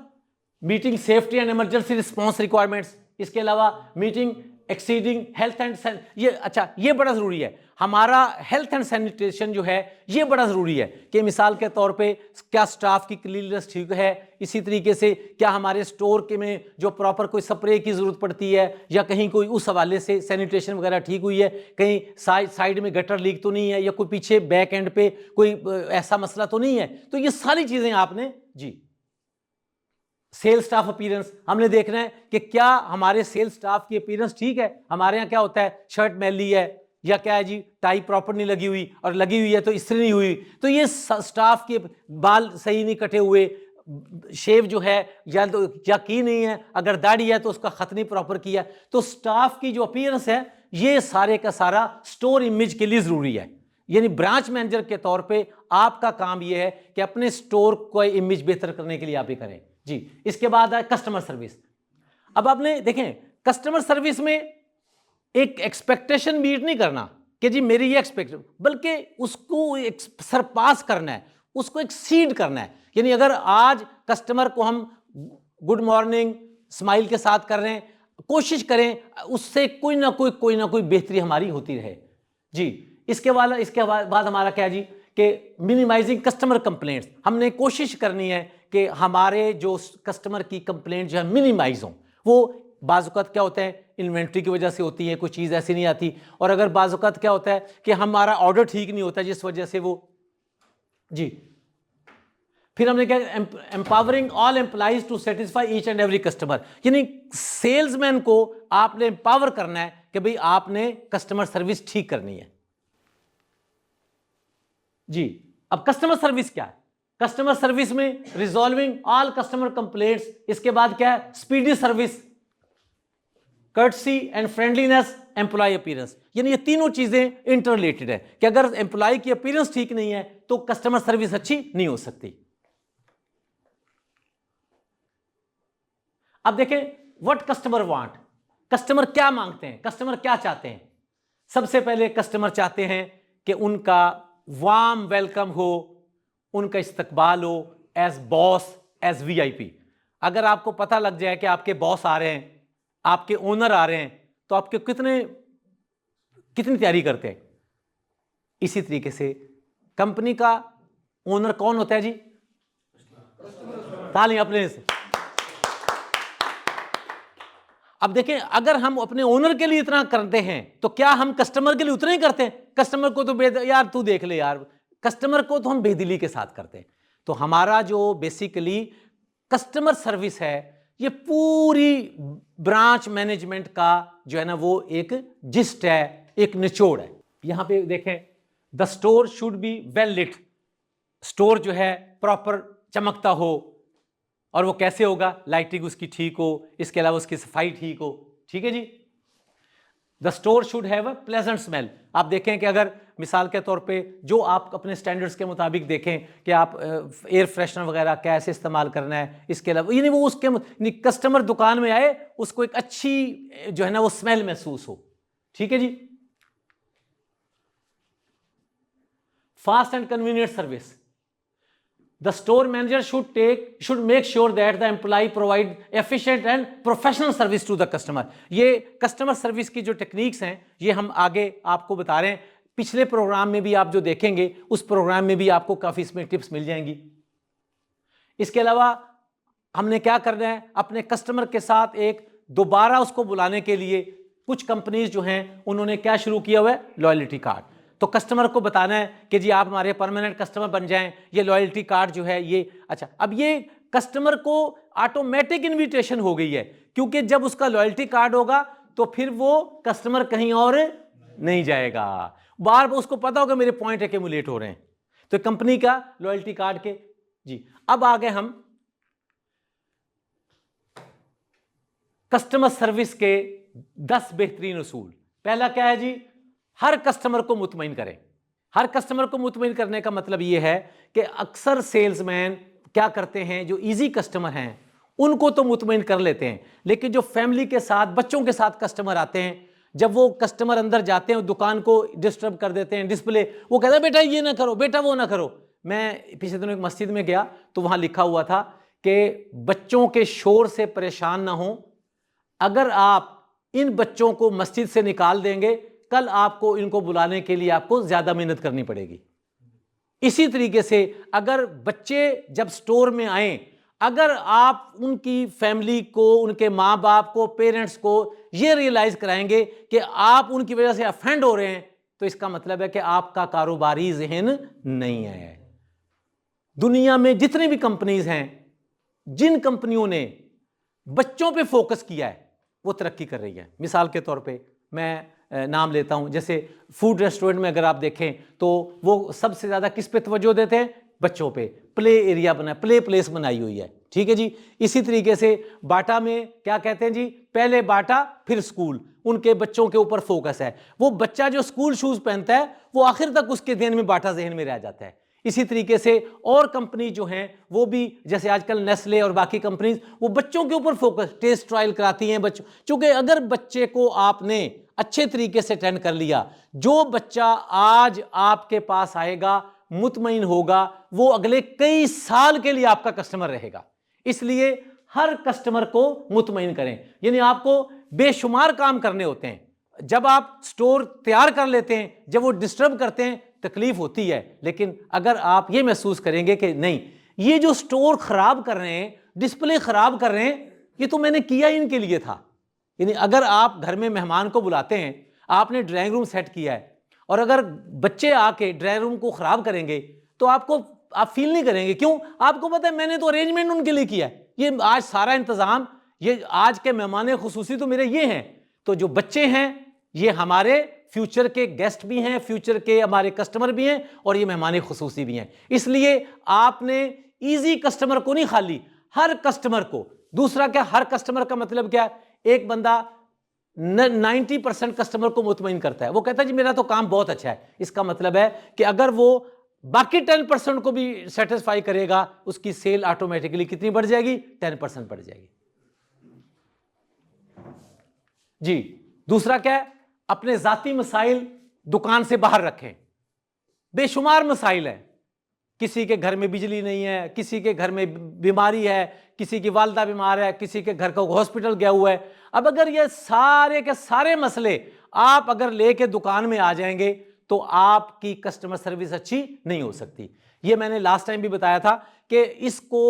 [SPEAKER 1] meeting safety and emergency response requirements. इसके अलावा मीटिंग एक्सीडिंग हेल्थ एंड ये अच्छा, ये बड़ा ज़रूरी है। हमारा हेल्थ एंड सैनिटेशन जो है ये बड़ा ज़रूरी है कि मिसाल के तौर पे क्या स्टाफ की क्लीननेस ठीक है, इसी तरीके से क्या हमारे स्टोर के में जो प्रॉपर कोई स्प्रे की ज़रूरत पड़ती है या कहीं कोई उस हवाले से सैनिटेशन वगैरह ठीक हुई है, कहीं साइड में गटर लीक तो नहीं है, या कोई पीछे बैक एंड पे कोई ऐसा मसला तो नहीं है। तो ये सारी चीज़ें आपने जी सेल स्टाफ अपीयरेंस हमने देखना है कि क्या हमारे सेल स्टाफ की अपीयरेंस ठीक है। हमारे यहाँ क्या होता है, शर्ट मैली है या क्या है जी, टाई प्रॉपर नहीं लगी हुई, और लगी हुई है तो इस्त्री नहीं हुई, तो ये स्टाफ के बाल सही नहीं कटे हुए, शेव जो है या की नहीं है, अगर दाढ़ी है तो उसका खत नहीं प्रॉपर किया। तो स्टाफ की जो अपीयरेंस है ये सारे का सारा स्टोर इमेज के लिए ज़रूरी है। यानी ब्रांच मैनेजर के तौर पे आपका काम ये है कि अपने स्टोर को इमेज बेहतर करने के लिए आप ये करें जी। इसके बाद है कस्टमर सर्विस। अब आपने देखें कस्टमर सर्विस में एक एक्सपेक्टेशन मीट नहीं करना कि जी मेरी ये एक्सपेक्टेशन, बल्कि उसको सरपास करना है, उसको एक्सीड करना है। यानी अगर आज कस्टमर को हम गुड मॉर्निंग स्माइल के साथ कर रहे हैं, कोशिश करें उससे कोई ना कोई बेहतरी हमारी होती रहे जी। इसके बाद हमारा क्या जी कि मिनिमाइजिंग कस्टमर कंप्लेंट्स। हमने कोशिश करनी है कि हमारे जो कस्टमर की कंप्लेंट जो है मिनिमाइज हो। वो बाज़-औक़ात क्या होता है, इन्वेंट्री की वजह से होती है, कोई चीज़ ऐसी नहीं आती, और अगर बाज़-औक़ात क्या होता है कि हमारा ऑर्डर ठीक नहीं होता जिस वजह से वो जी। फिर हमने क्या, empowering all employees to satisfy each and every customer. यानी सेल्समैन को आपने एम्पावर करना है कि भाई आपने कस्टमर सर्विस ठीक करनी है जी। अब कस्टमर सर्विस क्या है, कस्टमर सर्विस में रिजॉल्विंग ऑल कस्टमर कंप्लेंट्स, इसके बाद क्या है speedy service, courtesy and friendliness, employee appearance. यानी ये तीनों चीजें इंटर रिलेटेड है कि अगर एम्प्लॉय की अपीयरेंस ठीक नहीं है तो कस्टमर सर्विस अच्छी नहीं हो सकती। अब देखें व्हाट कस्टमर वांट, कस्टमर क्या मांगते हैं, कस्टमर क्या चाहते हैं। सबसे पहले कस्टमर चाहते हैं कि उनका वार्म वेलकम हो, उनका इस्तकबाल हो एज बॉस, एज वीआईपी। अगर आपको पता लग जाए कि आपके बॉस आ रहे हैं, आपके ओनर आ रहे हैं, तो आपके कितनी तैयारी करते हैं। इसी तरीके से कंपनी का ओनर कौन होता है जी, तालियां अपने से। अब देखें अगर हम अपने ओनर के लिए इतना करते हैं तो क्या हम कस्टमर के लिए उतना ही करते हैं। कस्टमर को तो यार तू देख ले यार, कस्टमर को तो हम बेदिली के साथ करते हैं। तो हमारा जो बेसिकली कस्टमर सर्विस है ये पूरी ब्रांच मैनेजमेंट का जो है ना वो एक जिस्ट है, एक निचोड़ है। यहां पे देखें the store should be well lit, store जो है प्रॉपर चमकता हो, और वो कैसे होगा, लाइटिंग उसकी ठीक हो, इसके अलावा उसकी सफाई ठीक हो। ठीक है जी। The store should have a pleasant smell. आप देखें कि अगर मिसाल के तौर पे जो आप अपने स्टैंडर्ड्स के मुताबिक देखें कि आप एयर फ्रेशनर वगैरह कैसे इस्तेमाल करना है, इसके अलावा यानी वो उसके कस्टमर दुकान में आए उसको एक अच्छी जो है ना वो स्मेल महसूस हो। ठीक है जी। Fast and convenient service, the store manager should make sure that the employee provide efficient and professional service to the customer। ये कस्टमर सर्विस की जो टेक्निक्स हैं ये हम आगे आपको बता रहे हैं। पिछले प्रोग्राम में भी आप जो देखेंगे उस प्रोग्राम में भी आपको काफ़ी इसमें टिप्स मिल जाएंगी। इसके अलावा हमने क्या करना है, अपने कस्टमर के साथ एक दोबारा उसको बुलाने के लिए कुछ कंपनीज जो हैं उन्होंने क्या शुरू किया हुआ है, लॉयल्टी कार्ड। तो कस्टमर को बताना है कि जी आप हमारे परमानेंट कस्टमर बन जाएं, ये लॉयल्टी कार्ड जो है ये अच्छा। अब ये कस्टमर को ऑटोमेटिक इनविटेशन हो गई है, क्योंकि जब उसका लॉयल्टी कार्ड होगा तो फिर वो कस्टमर कहीं और नहीं जाएगा। बार बार उसको पता होगा मेरे पॉइंट एक्यूमुलेट हो रहे हैं। तो कंपनी का लॉयल्टी कार्ड के जी। अब आगे हम कस्टमर सर्विस के 10 बेहतरीन उसूल। पहला क्या है जी, हर कस्टमर को मुतमईन करें। हर कस्टमर को मुतमईन करने का मतलब यह है कि अक्सर सेल्समैन क्या करते हैं, जो इजी कस्टमर हैं उनको तो मुतमईन कर लेते हैं, लेकिन जो फैमिली के साथ बच्चों के साथ कस्टमर आते हैं, जब वो कस्टमर अंदर जाते हैं दुकान को डिस्टर्ब कर देते हैं, डिस्प्ले वो कहता है बेटा ये ना करो, बेटा वो ना करो। मैं पिछले दिनों एक मस्जिद में गया तो वहां लिखा हुआ था कि बच्चों के शोर से परेशान ना हो, अगर आप इन बच्चों को मस्जिद से निकाल देंगे, कल आपको इनको बुलाने के लिए आपको ज्यादा मेहनत करनी पड़ेगी। इसी तरीके से अगर बच्चे जब स्टोर में आए, अगर आप उनकी फैमिली को, उनके माँ बाप को, पेरेंट्स को ये रियलाइज कराएंगे कि आप उनकी वजह से अफेंड हो रहे हैं, तो इसका मतलब है कि आपका कारोबारी जहन नहीं है। दुनिया में जितनी भी कंपनीज हैं, जिन कंपनियों ने बच्चों पे फोकस किया है वो तरक्की कर रही है। मिसाल के तौर पे मैं नाम लेता हूं, जैसे फूड रेस्टोरेंट में अगर आप देखें तो वो सबसे ज्यादा किस पे तवज्जो देते हैं? बच्चों पे। प्ले एरिया बना, प्ले प्लेस बनाई हुई है, ठीक है जी। इसी तरीके से बाटा में क्या कहते हैं जी? पहले बाटा फिर स्कूल, उनके बच्चों के ऊपर फोकस है। वो बच्चा जो स्कूल शूज पहनता है वो आखिर तक उसके दिन में बाटा जहन में रह जाता है। इसी तरीके से और कंपनी जो हैं वो भी, जैसे आजकल नेस्ले और बाकी कंपनीज, वो बच्चों के ऊपर फोकस, टेस्ट ट्रायल कराती हैं बच्चों। चूंकि अगर बच्चे को आपने अच्छे तरीके से अटेंड कर लिया, जो बच्चा आज आपके पास आएगा, मुतमईन होगा, वो अगले कई साल के लिए आपका कस्टमर रहेगा। इसलिए हर कस्टमर को मुतमईन करें, यानी आपको बेशुमार काम करने होते हैं। जब आप स्टोर तैयार कर लेते हैं, जब वो डिस्टर्ब करते हैं, तकलीफ होती है, लेकिन अगर आप ये महसूस करेंगे कि नहीं, ये जो स्टोर खराब कर रहे हैं, डिस्प्ले खराब कर रहे हैं, ये तो मैंने किया ही इनके लिए था। यानी अगर आप घर में मेहमान को बुलाते हैं, आपने ड्राइंग रूम सेट किया है, और अगर बच्चे आके ड्राइंग रूम को खराब करेंगे तो आप फील नहीं करेंगे। क्यों? आपको पता है मैंने तो अरेंजमेंट उनके लिए किया है, ये आज सारा इंतजाम, ये आज के मेहमान खुसूसी तो मेरे ये हैं। तो जो बच्चे हैं ये हमारे फ्यूचर के गेस्ट भी हैं, फ्यूचर के हमारे कस्टमर भी हैं, और ये मेहमान खुसूसी भी हैं। इसलिए आपने इजी कस्टमर को नहीं, खाली हर कस्टमर को। दूसरा क्या, हर कस्टमर का मतलब क्या? एक बंदा 90% कस्टमर को मुतमईन करता है, वो कहता है जी मेरा तो काम बहुत अच्छा है। इसका मतलब है कि अगर वो बाकी 10% को भी सेटिस्फाई करेगा, उसकी सेल ऑटोमेटिकली कितनी बढ़ जाएगी? 10% बढ़ जाएगी जी। दूसरा क्या है? अपने जाती मसाइल दुकान से बाहर रखें। बेशुमार मसाइल हैं, किसी के घर में बिजली नहीं है, किसी के घर में बीमारी है, किसी की वालदा बीमार है, किसी के घर का हॉस्पिटल गया हुआ है। अब अगर ये सारे के सारे मसले आप अगर लेके दुकान में आ जाएंगे तो आपकी कस्टमर सर्विस अच्छी नहीं हो सकती। ये मैंने लास्ट टाइम भी बताया था कि इसको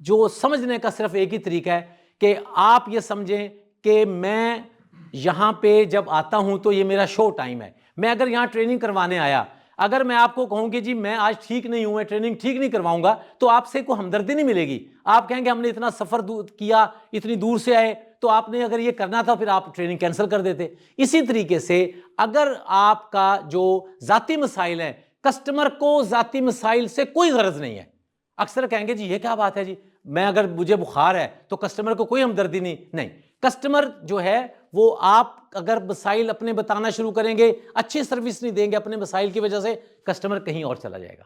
[SPEAKER 1] जो समझने का सिर्फ एक ही तरीका है कि आप ये समझें कि मैं यहां पे जब आता हूं तो ये मेरा शो टाइम है। मैं अगर यहां ट्रेनिंग करवाने आया, अगर मैं आपको कहूं कि जी मैं आज ठीक नहीं हूं, मैं ट्रेनिंग ठीक नहीं करवाऊंगा, तो आपसे कोई हमदर्दी नहीं मिलेगी। आप कहेंगे हमने इतना सफर किया, इतनी दूर से आए, तो आपने अगर ये करना था फिर आप ट्रेनिंग कैंसिल कर देते। इसी तरीके से अगर आपका जो जाती मसाइल है, कस्टमर को जाती मसाइल से कोई गरज नहीं है। अक्सर कहेंगे जी ये क्या बात है जी, मैं अगर मुझे बुखार है तो कस्टमर को कोई हमदर्दी नहीं। कस्टमर जो है वो, आप अगर मसाइल अपने बताना शुरू करेंगे, अच्छी सर्विस नहीं देंगे अपने मसाइल की वजह से, कस्टमर कहीं और चला जाएगा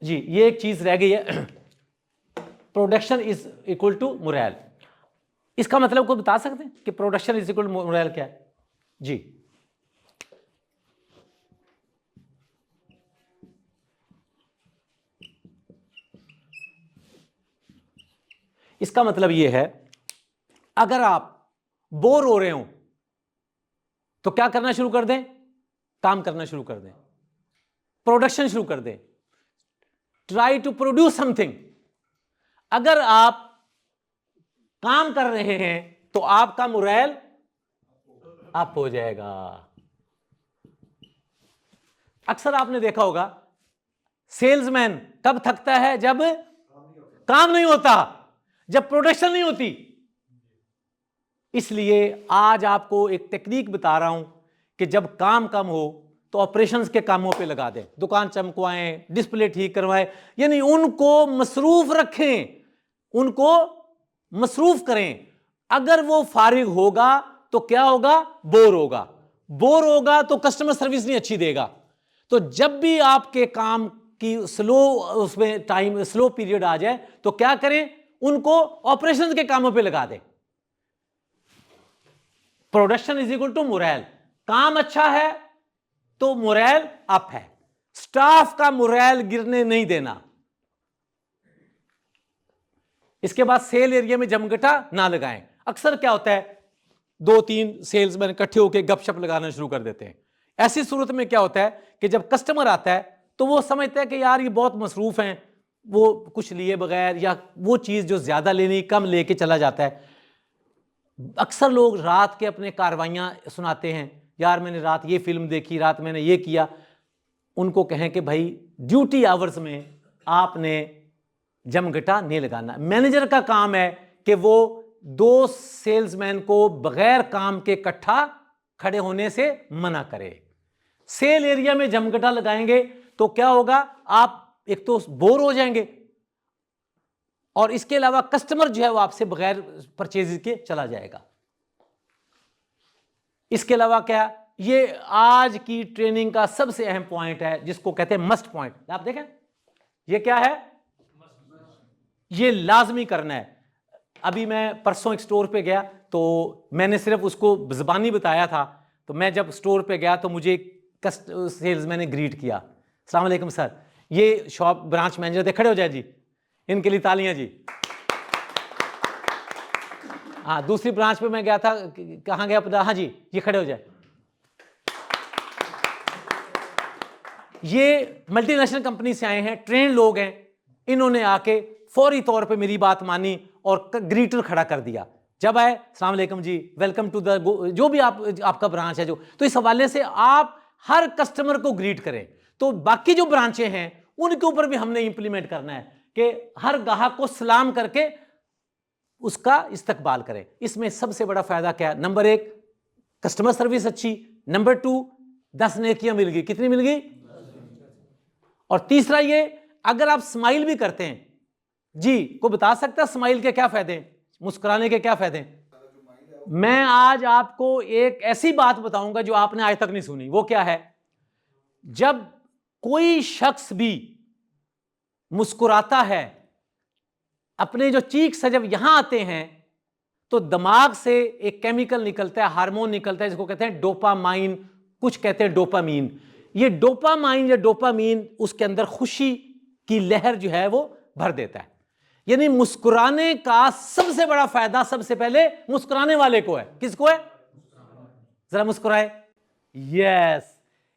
[SPEAKER 1] जी। ये एक चीज रह गई है, production is equal to morale. इसका मतलब को बता सकते हैं कि production is equal to morale क्या है जी? इसका मतलब यह है, अगर आप बोर हो रहे हो तो क्या करना शुरू कर दें? काम करना शुरू कर दें, प्रोडक्शन शुरू कर दें, ट्राई टू प्रोड्यूस समथिंग। अगर आप काम कर रहे हैं तो आपका मोरल अप हो जाएगा। अक्सर आपने देखा होगा सेल्समैन कब थकता है? जब काम नहीं होता, जब प्रोडक्शन नहीं होती। इसलिए आज आपको एक टेक्निक बता रहा हूं कि जब काम कम हो तो ऑपरेशंस के कामों पे लगा दें, दुकान चमकवाएं, डिस्प्ले ठीक करवाएं, यानी उनको मसरूफ रखें, उनको मसरूफ करें। अगर वो फारिग होगा तो क्या होगा? बोर होगा। बोर होगा तो कस्टमर सर्विस नहीं अच्छी देगा। तो जब भी आपके काम की उसमें टाइम स्लो पीरियड आ जाए तो क्या करें? उनको ऑपरेशंस के कामों पे लगा दें। Production is equal to morale. काम अच्छा है तो मोरल अप है, स्टाफ का मोरल गिरने नहीं देना। इसके बाद सेल एरिया में जमघटा ना लगाएं। अक्सर क्या होता है, 2-3 सेल्समैन इकट्ठे होकर गपशप लगाना शुरू कर देते हैं। ऐसी सूरत में क्या होता है कि जब कस्टमर आता है तो वो समझता है कि यार ये बहुत मसरूफ हैं, वो कुछ लिए बगैर या वो चीज़ जो ज़्यादा लेनी कम लेके चला जाता है। अक्सर लोग रात के अपने कार्रवाइयाँ सुनाते हैं, यार मैंने रात ये फिल्म देखी, रात मैंने ये किया। उनको कहें कि भाई ड्यूटी आवर्स में आपने जमघटा नहीं लगाना। मैनेजर का काम है कि वो 2 सेल्समैन को बगैर काम के इकट्ठा खड़े होने से मना करे। सेल एरिया में जमघटा लगाएंगे तो क्या होगा, आप एक तो बोर हो जाएंगे और इसके अलावा कस्टमर जो है वो आपसे बगैर परचेज के चला जाएगा। इसके अलावा क्या, ये आज की ट्रेनिंग का सबसे अहम पॉइंट है जिसको कहते हैं मस्ट पॉइंट। आप देखें ये क्या है, ये लाजमी करना है। अभी मैं परसों एक स्टोर पे गया तो मैंने सिर्फ उसको ज़बानी बताया था, तो मैं जब स्टोर पे गया तो मुझे सेल्समैन ने ग्रीट किया, अस्सलाम वालेकुम सर। ये शॉप ब्रांच मैनेजर थे, खड़े हो जाए जी, इनके लिए तालियां जी। हाँ, दूसरी ब्रांच पे मैं गया था, कहाँ गया पता, हाँ जी, ये खड़े हो जाए। ये मल्टीनेशनल कंपनी से आए हैं, ट्रेन लोग हैं, इन्होंने आके फौरी तौर पे मेरी बात मानी और ग्रीटर खड़ा कर दिया। जब आए, अस्सलाम वालेकुम जी, वेलकम टू द, जो भी आपका ब्रांच है जो, तो इस हवाले से आप हर कस्टमर को ग्रीट करें। तो बाकी जो ब्रांचें हैं उनके ऊपर भी हमने इंप्लीमेंट करना है कि हर ग्राहक को सलाम करके उसका इस्तकबाल करें। इसमें सबसे बड़ा फायदा क्या है, नंबर 1 कस्टमर सर्विस अच्छी, नंबर 2 10 नेकियां मिल गई। कितनी मिल गई? और तीसरा ये, अगर आप स्माइल भी करते हैं जी, को बता सकता है स्माइल के क्या फायदे हैं, मुस्कुराने के क्या फायदे हैं? मैं आज आपको एक ऐसी बात बताऊंगा जो आपने आज तक नहीं सुनी। वो क्या है, जब कोई शख्स भी मुस्कुराता है, अपने जो चीख से जब यहां आते हैं तो दिमाग से एक केमिकल निकलता है, हार्मोन निकलता है जिसको कहते हैं डोपामाइन, कुछ कहते हैं डोपामीन। ये डोपामाइन या डोपामीन उसके अंदर खुशी की लहर जो है वो भर देता है। यानी मुस्कुराने का सबसे बड़ा फायदा सबसे पहले मुस्कुराने वाले को है। किसको है? जरा मुस्कुराए। यस,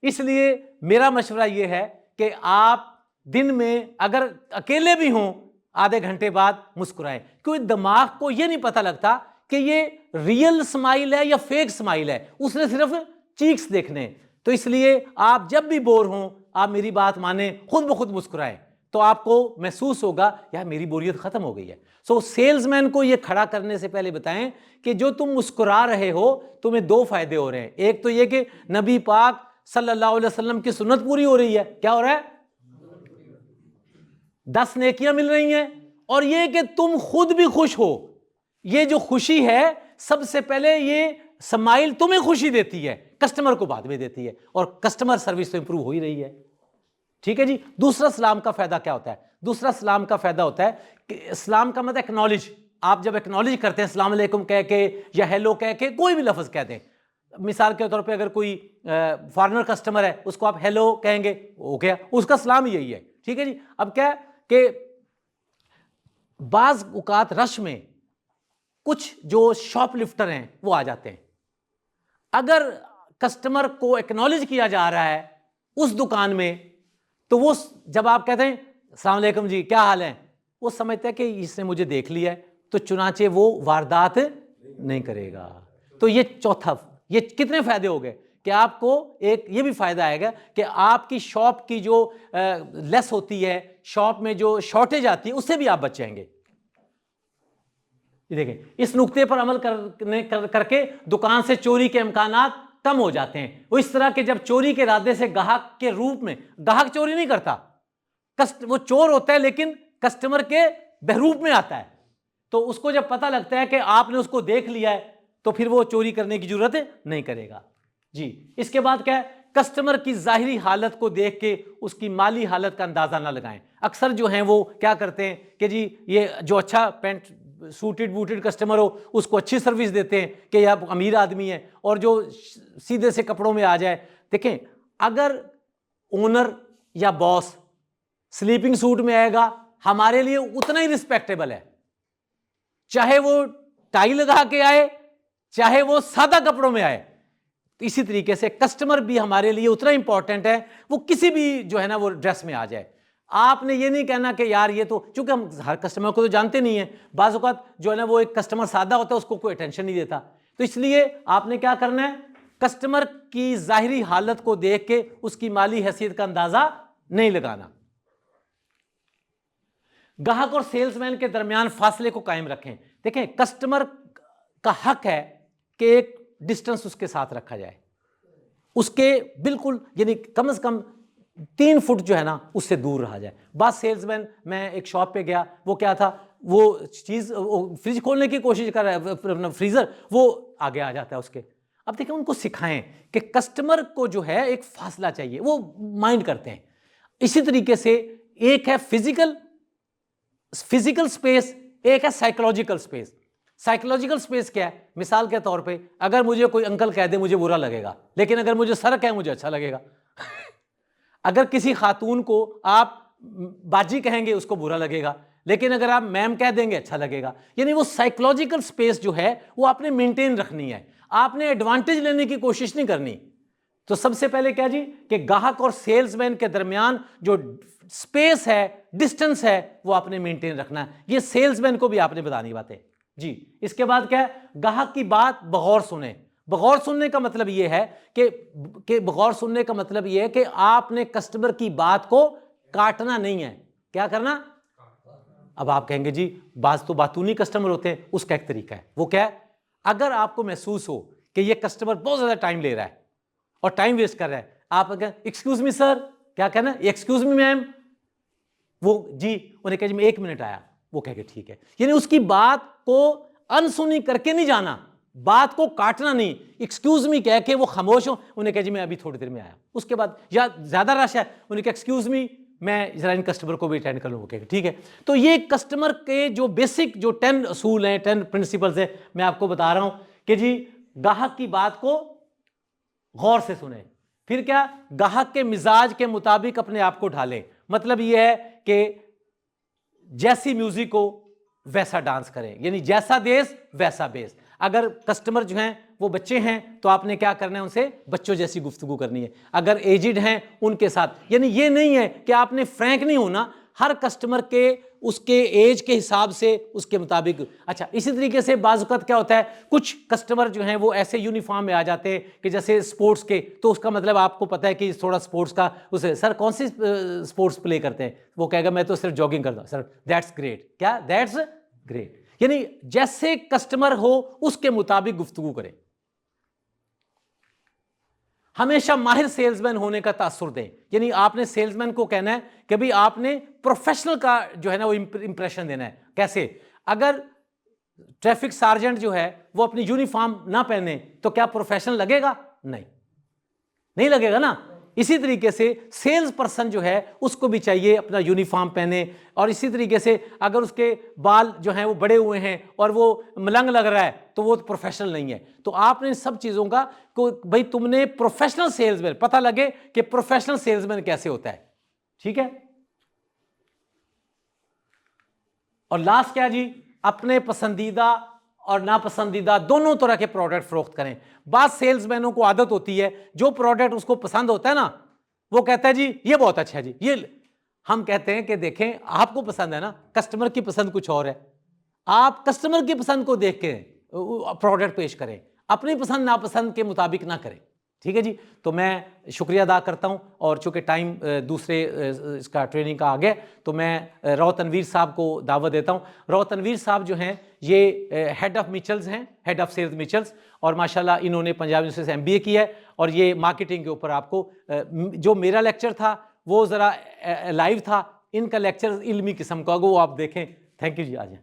[SPEAKER 1] इसलिए मेरा मशवरा यह है कि आप दिन में अगर अकेले भी हों आधे घंटे बाद मुस्कुराएं, क्योंकि दिमाग को यह नहीं पता लगता कि ये रियल स्माइल है या फेक स्माइल है, उसने सिर्फ चीक्स देखने हैं। तो इसलिए आप जब भी बोर हों, आप मेरी बात माने, खुद ब खुद मुस्कुराएं, तो आपको महसूस होगा यार मेरी बोरियत खत्म हो गई है। सो सेल्समैन को यह खड़ा करने से पहले बताएं कि जो तुम मुस्कुरा रहे हो तुम्हें 2 फायदे हो रहे हैं। एक तो यह कि नबी पाक सल्लल्लाहु अलैहि वसल्लम की सुन्नत पूरी हो रही है। क्या हो रहा है? 10 नेकियां मिल रही हैं, और यह कि तुम खुद भी खुश हो। यह जो खुशी है, सबसे पहले ये स्माइल तुम्हें खुशी देती है, कस्टमर को बाद में देती है, और कस्टमर सर्विस तो इंप्रूव हो ही रही है। ठीक है जी। दूसरा सलाम का फायदा क्या होता है? दूसरा सलाम का फायदा होता है कि इस्लाम का मतलब एक्नॉलेज। आप जब एक्नॉलेज करते हैं अस्सलाम वालेकुम कह के या हेलो कह के, कोई भी लफ्ज कहते हैं, मिसाल के तौर पे अगर कोई फॉरेनर कस्टमर है उसको आप हेलो कहेंगे, हो गया, उसका सलाम यही है। ठीक है जी। अब क्या है कि बाज औकात रश में कुछ जो शॉपलिफ्टर हैं वो आ जाते हैं। अगर कस्टमर को एक्नॉलेज किया जा रहा है उस दुकान में, तो वो जब आप कहते हैं अस्सलाम वालेकुम जी क्या हाल है, वो समझता है कि इसने मुझे देख लिया है, तो चुनाचे वो वारदात नहीं करेगा। तो ये चौथा, ये कितने फायदे हो गए कि आपको एक ये भी फायदा आएगा कि आपकी शॉप की जो लेस होती है, शॉप में जो शॉर्टेज आती है, उससे भी आप बचेंगे। ये देखें, इस नुक्ते पर अमल करके दुकान से चोरी के इम्कानात कम हो जाते हैं। वो इस तरह के जब चोरी के इरादे से ग्राहक के रूप में, ग्राहक चोरी नहीं करता, वो चोर होता है लेकिन कस्टमर के बहरूप में आता है, तो उसको जब पता लगता है कि आपने उसको देख लिया है तो फिर वो चोरी करने की जरूरत नहीं करेगा जी। इसके बाद क्या है, कस्टमर की जाहिरी हालत को देख के उसकी माली हालत का अंदाजा ना लगाएं। अक्सर जो हैं वो क्या करते हैं कि जी ये जो अच्छा पैंट सूटेड बूटेड कस्टमर हो उसको अच्छी सर्विस देते हैं कि यह अमीर आदमी है, और जो सीधे से कपड़ों में आ जाए। देखें, अगर ओनर या बॉस स्लीपिंग सूट में आएगा हमारे लिए उतना ही रिस्पेक्टेबल है, चाहे वो टाई लगा के आए, चाहे वो सादा कपड़ों में आए। तो इसी तरीके से कस्टमर भी हमारे लिए उतना इंपॉर्टेंट है, वो किसी भी जो है ना वो ड्रेस में आ जाए। आपने ये नहीं कहना कि यार ये तो, चूंकि हम हर कस्टमर को तो जानते नहीं है, बाज़ औक़ात जो है ना वो एक कस्टमर सादा होता है, उसको कोई अटेंशन नहीं देता। तो इसलिए आपने क्या करना है, कस्टमर की ज़ाहिरी हालत को देख के उसकी माली हैसियत का अंदाजा नहीं लगाना। ग्राहक और सेल्समैन के दरमियान फासले को कायम रखें। देखें, कस्टमर का हक है कि एक डिस्टेंस उसके साथ रखा जाए, उसके बिल्कुल यानी कम से कम 3 फुट जो है ना उससे दूर रहा जाए। बात सेल्समैन, मैं एक शॉप पे गया, वो क्या था, वो चीज़ फ्रिज खोलने की कोशिश कर रहा है, फ्रीज़र, वो आगे आ जाता है उसके। अब देखिए, उनको सिखाएं कि कस्टमर को जो है एक फासला चाहिए, वो माइंड करते हैं। इसी तरीके से एक है फिजिकल स्पेस, एक है साइकोलॉजिकल स्पेस। साइकोलॉजिकल स्पेस क्या है, मिसाल के तौर पे अगर मुझे कोई अंकल कह दे मुझे बुरा लगेगा, लेकिन अगर मुझे सर कहे मुझे अच्छा लगेगा। अगर किसी खातून को आप बाजी कहेंगे उसको बुरा लगेगा, लेकिन अगर आप मैम कह देंगे अच्छा लगेगा। यानी वो साइकोलॉजिकल स्पेस जो है वो आपने मेंटेन रखनी है, आपने एडवांटेज लेने की कोशिश नहीं करनी। तो सबसे पहले क्या जी, कि ग्राहक और सेल्समैन के दरमियान जो स्पेस है, डिस्टेंस है, वो आपने मेंटेन रखना है। ये सेल्समैन को भी आपने बतानी बातें जी। इसके बाद क्या है, ग्राहक की बात बगौर सुने। बगौर सुनने का मतलब ये है कि बगौर सुनने का मतलब ये है कि आपने कस्टमर की बात को काटना नहीं है। क्या करना? अब आप कहेंगे जी बात तो बातूनी कस्टमर होते हैं, उसका एक तरीका है। वो क्या है, अगर आपको महसूस हो कि ये कस्टमर बहुत ज्यादा टाइम ले रहा है और टाइम वेस्ट कर रहा है, आप अगर एक्सक्यूज मी सर, क्या कहना, एक्सक्यूज मी मैम, वो जी उन्हें कहे जी मैं 1 मिनट आया, वो कहेंगे ठीक है। यानी उसकी बात को अनसुनी करके नहीं जाना, बात को काटना नहीं। एक्सक्यूज मी कह के वो खामोश हो, उन्हें कहे जी मैं अभी थोड़ी देर में आया। उसके बाद या ज्यादा रश है, उन्हें कहे एक्सक्यूज मी मैं जरा इन कस्टमर को भी अटेंड कर लूँ, ठीक है। तो ये कस्टमर के जो बेसिक जो 10 असूल हैं, 10 प्रिंसिपल्स हैं, मैं आपको बता रहा हूं कि जी ग्राहक की बात को गौर से सुने। फिर क्या, ग्राहक के मिजाज के मुताबिक अपने आप को ढालें। मतलब यह है कि जैसी म्यूजिक हो वैसा डांस करें, यानी जैसा देश वैसा बेस। अगर कस्टमर जो हैं वो बच्चे हैं तो आपने क्या करना है, उनसे बच्चों जैसी गुफ्तगू करनी है। अगर एजिड हैं उनके साथ, यानी ये नहीं है कि आपने फ्रैंक नहीं होना, हर कस्टमर के उसके एज के हिसाब से उसके मुताबिक। अच्छा, इसी तरीके से बाज़ वक़्त क्या होता है, कुछ कस्टमर जो हैं वो ऐसे यूनिफॉर्म में आ जाते हैं कि जैसे स्पोर्ट्स के, तो उसका मतलब आपको पता है कि थोड़ा स्पोर्ट्स का, उसे सर कौन सी स्पोर्ट्स प्ले करते हैं, वो कहेगा मैं तो सिर्फ जॉगिंग करता हूँ। सर दैट्स ग्रेट, क्या दैट्स ग्रेट। यानी जैसे कस्टमर हो उसके मुताबिक गुफ्तगू करें। हमेशा माहिर सेल्समैन होने का तासुर दें, यानी आपने सेल्समैन को कहना है कि भाई आपने प्रोफेशनल का जो है ना वो इंप्रेशन देना है। कैसे, अगर ट्रैफिक सार्जेंट जो है वो अपनी यूनिफॉर्म ना पहने तो क्या प्रोफेशनल लगेगा? नहीं लगेगा ना। इसी तरीके से सेल्स पर्सन जो है उसको भी चाहिए अपना यूनिफॉर्म पहने। और इसी तरीके से अगर उसके बाल जो हैं वो बड़े हुए हैं और वो मलंग लग रहा है तो वो प्रोफेशनल नहीं है। तो आपने इन सब चीज़ों का को भाई तुमने प्रोफेशनल सेल्समैन, पता लगे कि प्रोफेशनल सेल्समैन कैसे होता है, ठीक है। और लास्ट क्या जी, अपने पसंदीदा और नापसंदीदा दोनों तरह के प्रोडक्ट फरोख्त करें। बाद सेल्समैनों को आदत होती है, जो प्रोडक्ट उसको पसंद होता है ना वो कहता है जी ये बहुत अच्छा है जी, ये हम कहते हैं कि देखें आपको पसंद है ना, कस्टमर की पसंद कुछ और है। आप कस्टमर की पसंद को देख के प्रोडक्ट पेश करें, अपनी पसंद नापसंद के मुताबिक ना करें, ठीक है जी। तो मैं शुक्रिया अदा करता हूं, और चूंकि टाइम दूसरे इसका ट्रेनिंग का आ गया तो मैं राव तनवीर साहब को दावत देता हूं। राव तनवीर साहब जो हैं ये हेड ऑफ मिचल्स हैं, हेड ऑफ सेल्स मिचल्स, और माशाल्लाह इन्होंने पंजाब यूनिवर्सिटी से MBA किया है। और ये मार्केटिंग के ऊपर आपको जो मेरा लेक्चर था वो ज़रा लाइव था, इनका लेक्चर इल्मी किस्म का, वो आप देखें। थैंक यू जी, आ जाएं।